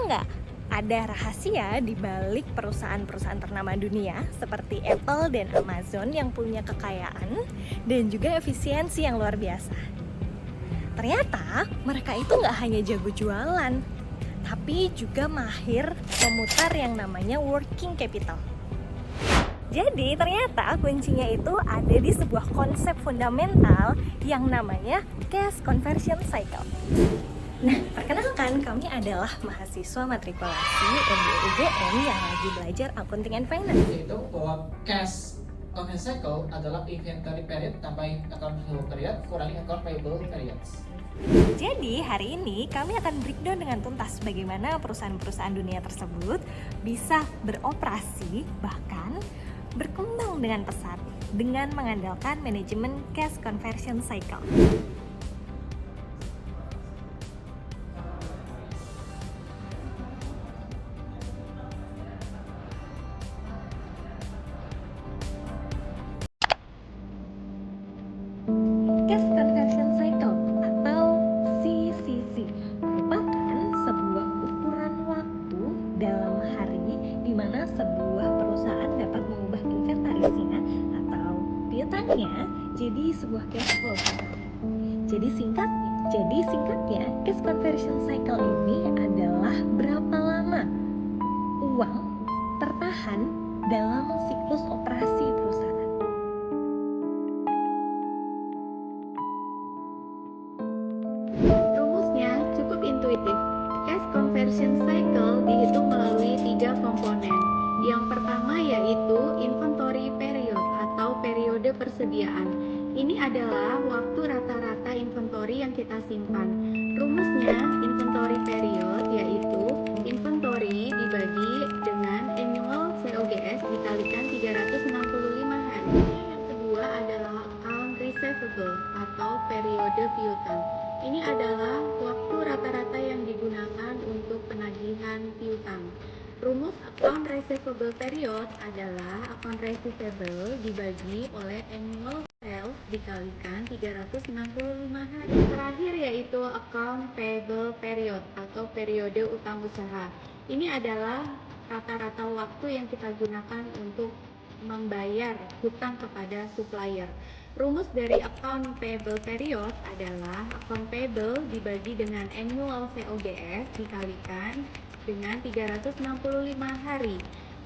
nggak ada rahasia di balik perusahaan-perusahaan ternama dunia seperti Apple dan Amazon yang punya kekayaan dan juga efisiensi yang luar biasa? Ternyata mereka itu nggak hanya jago jualan, tapi juga mahir memutar yang namanya working capital. Jadi ternyata kuncinya itu ada di sebuah konsep fundamental yang namanya cash conversion cycle. Nah, perkenalkan, kami adalah mahasiswa matrikulasi MBA UGM yang lagi belajar accounting and finance. Yaitu bahwa cash conversion cycle adalah inventory period tambahin account receivable period kurangi account payable periods. Jadi hari ini kami akan breakdown dengan tuntas bagaimana perusahaan-perusahaan dunia tersebut bisa beroperasi bahkan berkembang dengan pesat dengan mengandalkan manajemen cash conversion cycle. Cash conversion cycle atau CCC merupakan sebuah ukuran waktu dalam hari di mana sebuah perusahaan dapat mengubah inventarisnya atau piutangnya jadi sebuah cash flow. Jadi singkatnya cash conversion cycle ini adalah berapa lama uang tertahan dalam siklus operasi perusahaan. Rumusnya cukup intuitif. Cash conversion cycle dihitung melalui 3 komponen. Yang pertama yaitu inventory period atau periode persediaan. Ini adalah waktu rata-rata inventory yang kita simpan. Rumusnya inventory period yaitu inventory dibagi dengan annual COGS dikalikan 365 hari. Yang kedua adalah account receivable atau periode piutang. Ini adalah waktu rata-rata yang digunakan untuk penagihan piutang. Rumus account receivable period adalah account receivable dibagi oleh annual sales dikalikan 365 hari. Terakhir yaitu account payable period atau periode utang usaha. Ini adalah rata-rata waktu yang kita gunakan untuk membayar hutang kepada supplier. Rumus dari account payable period adalah account payable dibagi dengan annual COGS dikalikan dengan 365 hari.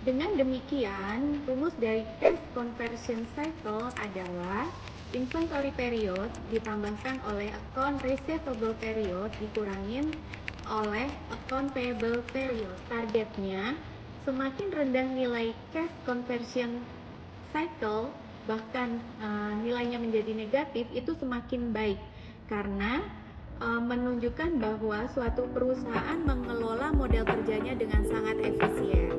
Dengan demikian, rumus dari cash conversion cycle adalah inventory period ditambahkan oleh account receivable period dikurangin oleh account payable period. Targetnya, semakin rendah nilai cash conversion cycle bahkan nilainya menjadi negatif itu semakin baik karena menunjukkan bahwa suatu perusahaan mengelola modal kerjanya dengan sangat efisien.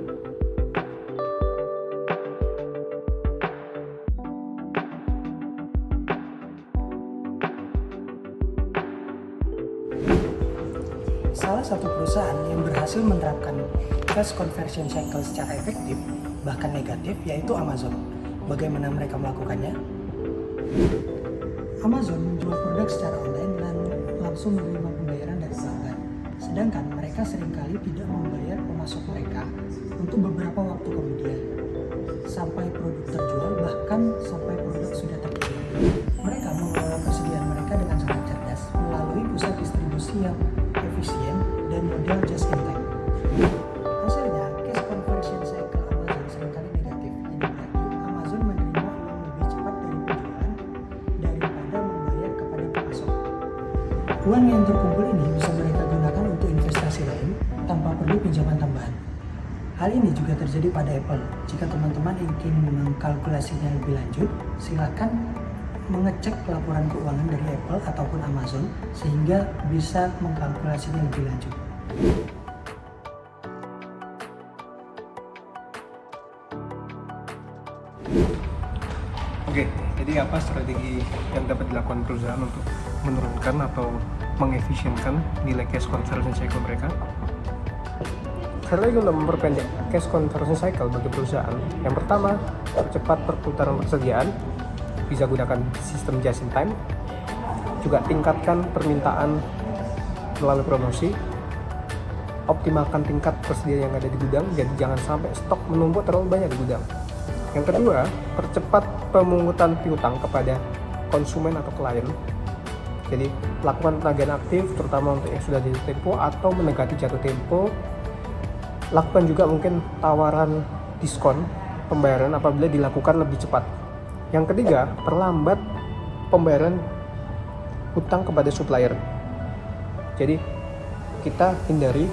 Salah satu perusahaan yang berhasil menerapkan cash conversion cycle secara efektif, bahkan negatif, yaitu Amazon. Bagaimana mereka melakukannya? Amazon menjual produk secara online dan langsung menerima pembayaran dari pelanggan. Sedangkan mereka seringkali tidak membayar pemasok mereka untuk beberapa waktu kemudian. Sampai produk terjual, bahkan sampai produk sudah terkirim. Mereka mengelola persediaan mereka dengan sangat cerdas melalui pusat distribusi yang efisien dan model just in time. Hasilnya, cash conversion cycle Amazon seringkali negatif. Ini berarti Amazon menerima uang lebih cepat dari penjualan daripada membayar kepada pemasok. Uang yang terkumpul ini bisa mereka gunakan untuk investasi lain tanpa perlu pinjaman tambahan. Hal ini juga terjadi pada Apple. Jika teman-teman ingin mengkalkulasinya lebih lanjut, silakan mengecek laporan keuangan dari Apple ataupun Amazon sehingga bisa mengkalkulasinya lebih lanjut. Oke, jadi apa strategi yang dapat dilakukan perusahaan untuk menurunkan atau mengefisienkan nilai cash conversion cycle mereka? Strategi untuk memperpendek cash conversion cycle bagi perusahaan, yang pertama, percepat perputaran persediaan, bisa gunakan sistem just in time, juga tingkatkan permintaan melalui promosi, optimalkan tingkat persediaan yang ada di gudang, jadi jangan sampai stok menumpuk terlalu banyak di gudang. Yang kedua, percepat pemungutan piutang kepada konsumen atau klien. Jadi lakukan penagihan aktif terutama untuk yang sudah jatuh tempo atau mendekati jatuh tempo. Lakukan juga mungkin tawaran diskon pembayaran apabila dilakukan lebih cepat. Yang ketiga, perlambat pembayaran hutang kepada supplier. Jadi kita hindari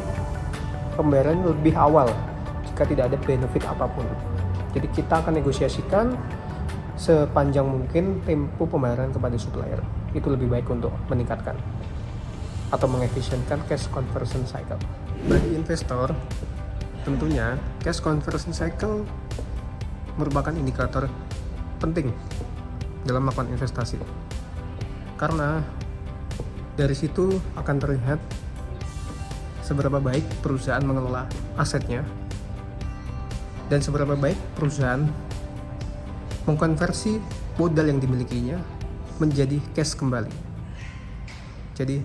pembayaran lebih awal jika tidak ada benefit apapun. Jadi kita akan negosiasikan sepanjang mungkin tempo pembayaran kepada supplier. Itu lebih baik untuk meningkatkan atau mengefisienkan cash conversion cycle. Bagi investor, tentunya cash conversion cycle merupakan indikator penting dalam melakukan investasi. Karena dari situ akan terlihat seberapa baik perusahaan mengelola asetnya dan seberapa baik perusahaan mengkonversi modal yang dimilikinya menjadi cash kembali. Jadi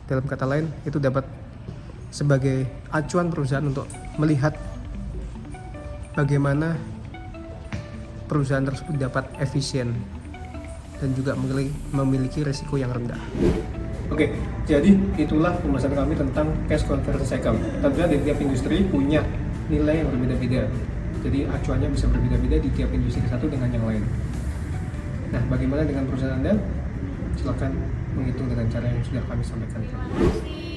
dalam kata lain itu dapat sebagai acuan perusahaan untuk melihat bagaimana perusahaan tersebut dapat efisien dan juga memiliki risiko yang rendah. Oke, jadi itulah pembahasan kami tentang cash conversion cycle. Tentunya di tiap industri punya nilai yang berbeda-beda. Jadi acuannya bisa berbeda-beda di tiap industri satu dengan yang lain. Nah, bagaimana dengan perusahaan Anda? Silakan menghitung dengan cara yang sudah kami sampaikan tadi.